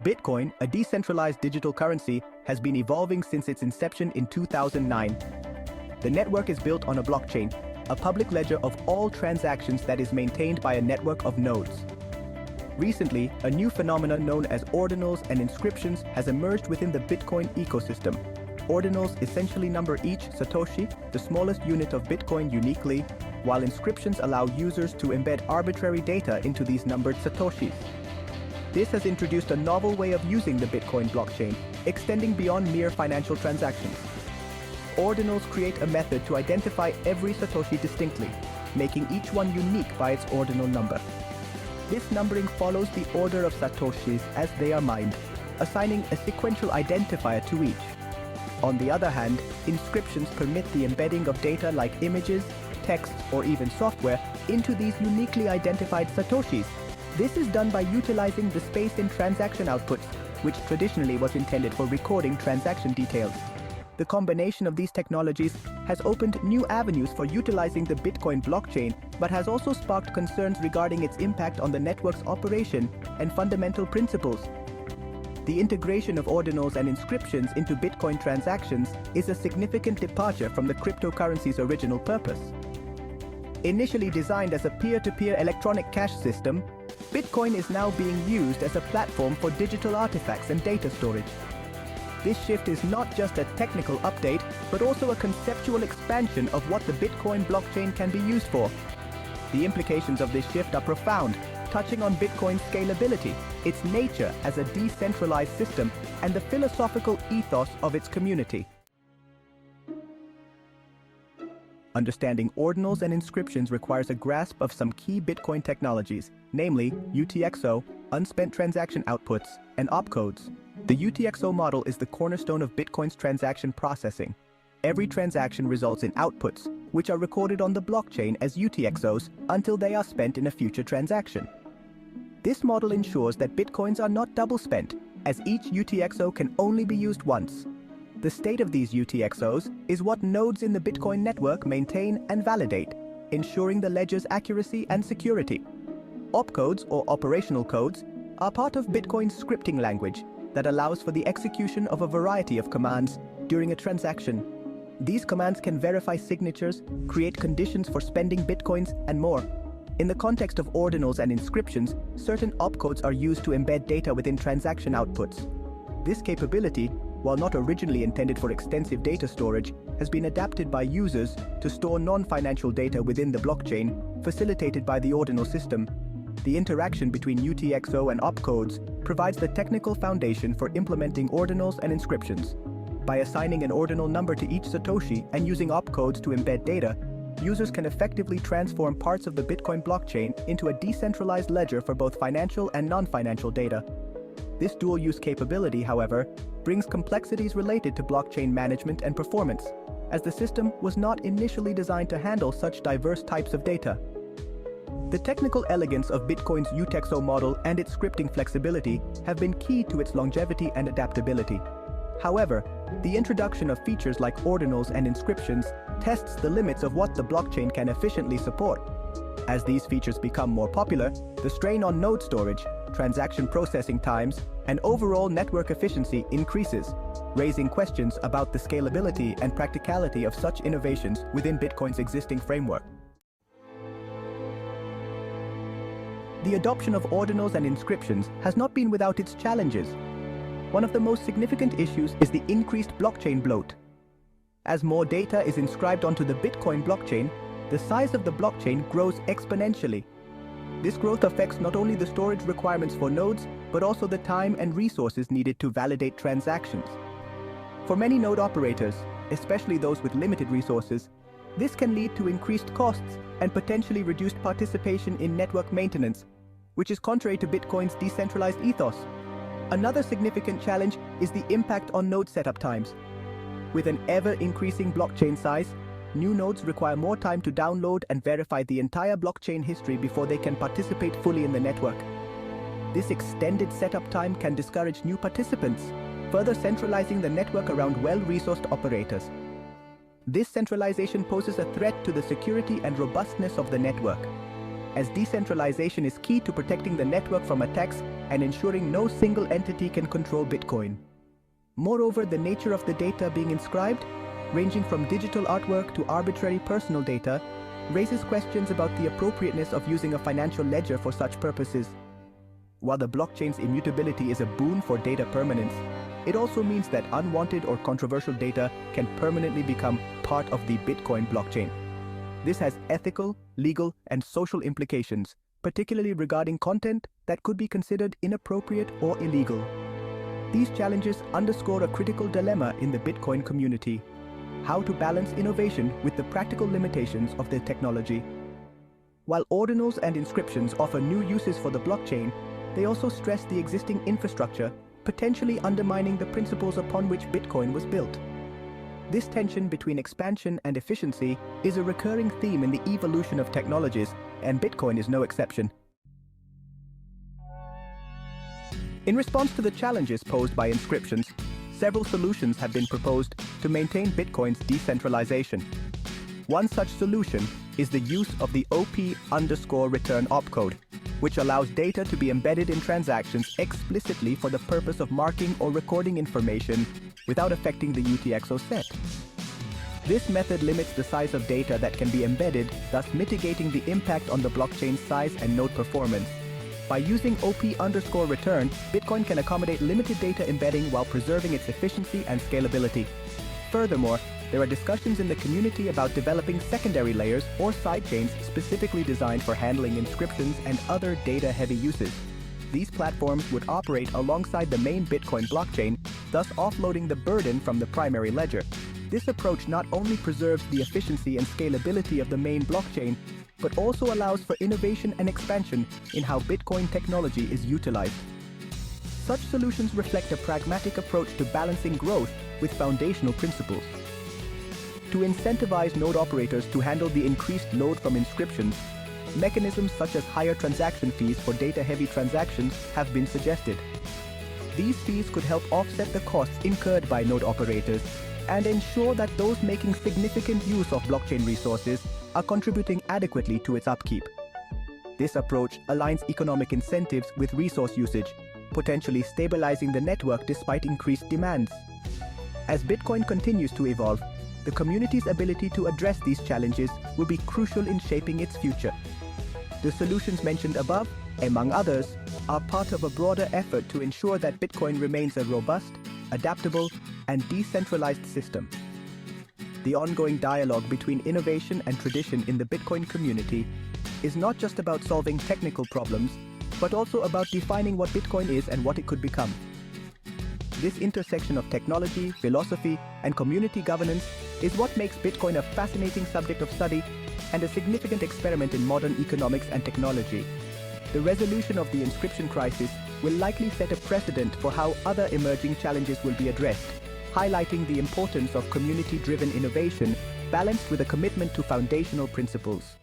Bitcoin, a decentralized digital currency, has been evolving since its inception in 2009. The network is built on a blockchain, a public ledger of all transactions that is maintained by a network of nodes. Recently, a new phenomenon known as ordinals and inscriptions has emerged within the Bitcoin ecosystem. Ordinals essentially number each Satoshi, the smallest unit of Bitcoin, uniquely, while inscriptions allow users to embed arbitrary data into these numbered Satoshis. This has introduced a novel way of using the Bitcoin blockchain, extending beyond mere financial transactions. Ordinals create a method to identify every Satoshi distinctly, making each one unique by its ordinal number. This numbering follows the order of Satoshis as they are mined, assigning a sequential identifier to each. On the other hand, inscriptions permit the embedding of data like images, text, or even software into these uniquely identified Satoshis. This is done by utilizing the space in transaction outputs, which traditionally was intended for recording transaction details. The combination of these technologies has opened new avenues for utilizing the Bitcoin blockchain, but has also sparked concerns regarding its impact on the network's operation and fundamental principles. The integration of ordinals and inscriptions into Bitcoin transactions is a significant departure from the cryptocurrency's original purpose. Initially designed as a peer-to-peer electronic cash system, Bitcoin is now being used as a platform for digital artifacts and data storage. This shift is not just a technical update, but also a conceptual expansion of what the Bitcoin blockchain can be used for. The implications of this shift are profound, touching on Bitcoin's scalability, its nature as a decentralized system, and the philosophical ethos of its community. Understanding ordinals and inscriptions requires a grasp of some key Bitcoin technologies, namely UTXO, unspent transaction outputs, and opcodes. The UTXO model is the cornerstone of Bitcoin's transaction processing. Every transaction results in outputs, which are recorded on the blockchain as UTXOs until they are spent in a future transaction. This model ensures that Bitcoins are not double spent, as each UTXO can only be used once. The state of these UTXOs is what nodes in the Bitcoin network maintain and validate, ensuring the ledger's accuracy and security. Opcodes, or operational codes, are part of Bitcoin's scripting language that allows for the execution of a variety of commands during a transaction. These commands can verify signatures, create conditions for spending Bitcoins, and more. In the context of ordinals and inscriptions, certain opcodes are used to embed data within transaction outputs. This capability, while not originally intended for extensive data storage, has been adapted by users to store non-financial data within the blockchain, facilitated by the ordinal system. The interaction between UTXO and opcodes provides the technical foundation for implementing ordinals and inscriptions. By assigning an ordinal number to each Satoshi and using opcodes to embed data, users can effectively transform parts of the Bitcoin blockchain into a decentralized ledger for both financial and non-financial data. This dual-use capability, however, brings complexities related to blockchain management and performance, as the system was not initially designed to handle such diverse types of data. The technical elegance of Bitcoin's UTXO model and its scripting flexibility have been key to its longevity and adaptability. However, the introduction of features like ordinals and inscriptions tests the limits of what the blockchain can efficiently support. As these features become more popular, the strain on node storage, transaction processing times, and overall network efficiency increases, raising questions about the scalability and practicality of such innovations within Bitcoin's existing framework. The adoption of ordinals and inscriptions has not been without its challenges. One of the most significant issues is the increased blockchain bloat. As more data is inscribed onto the Bitcoin blockchain, the size of the blockchain grows exponentially. This growth affects not only the storage requirements for nodes, but also the time and resources needed to validate transactions. For many node operators, especially those with limited resources, this can lead to increased costs and potentially reduced participation in network maintenance, which is contrary to Bitcoin's decentralized ethos. Another significant challenge is the impact on node setup times. With an ever-increasing blockchain size, new nodes require more time to download and verify the entire blockchain history before they can participate fully in the network. This extended setup time can discourage new participants, further centralizing the network around well-resourced operators. This centralization poses a threat to the security and robustness of the network. as decentralization is key to protecting the network from attacks and ensuring no single entity can control Bitcoin. Moreover, the nature of the data being inscribed, ranging from digital artwork to arbitrary personal data, raises questions about the appropriateness of using a financial ledger for such purposes. While the blockchain's immutability is a boon for data permanence, it also means that unwanted or controversial data can permanently become part of the Bitcoin blockchain. This has ethical, legal, and social implications, particularly regarding content that could be considered inappropriate or illegal. These challenges underscore a critical dilemma in the Bitcoin community: how to balance innovation with the practical limitations of the technology. While ordinals and inscriptions offer new uses for the blockchain, they also stress the existing infrastructure, potentially undermining the principles upon which Bitcoin was built. This tension between expansion and efficiency is a recurring theme in the evolution of technologies, and Bitcoin is no exception. In response to the challenges posed by inscriptions, several solutions have been proposed to maintain Bitcoin's decentralization. One such solution is the use of the OP_return opcode, which allows data to be embedded in transactions explicitly for the purpose of marking or recording information without affecting the UTXO set. This method limits the size of data that can be embedded, thus mitigating the impact on the blockchain's size and node performance. By using OP_return, Bitcoin can accommodate limited data embedding while preserving its efficiency and scalability. Furthermore, there are discussions in the community about developing secondary layers or sidechains specifically designed for handling inscriptions and other data-heavy uses. These platforms would operate alongside the main Bitcoin blockchain, thus offloading the burden from the primary ledger. This approach not only preserves the efficiency and scalability of the main blockchain, but also allows for innovation and expansion in how Bitcoin technology is utilized. Such solutions reflect a pragmatic approach to balancing growth with foundational principles. To incentivize node operators to handle the increased load from inscriptions, mechanisms such as higher transaction fees for data-heavy transactions have been suggested. These fees could help offset the costs incurred by node operators and ensure that those making significant use of blockchain resources are contributing adequately to its upkeep. This approach aligns economic incentives with resource usage, potentially stabilizing the network despite increased demands. As Bitcoin continues to evolve, the community's ability to address these challenges will be crucial in shaping its future. The solutions mentioned above, among others, are part of a broader effort to ensure that Bitcoin remains a robust, adaptable, and decentralized system. The ongoing dialogue between innovation and tradition in the Bitcoin community is not just about solving technical problems, but also about defining what Bitcoin is and what it could become. This intersection of technology, philosophy, and community governance is what makes Bitcoin a fascinating subject of study and a significant experiment in modern economics and technology. The resolution of the inscription crisis will likely set a precedent for how other emerging challenges will be addressed, highlighting the importance of community-driven innovation balanced with a commitment to foundational principles.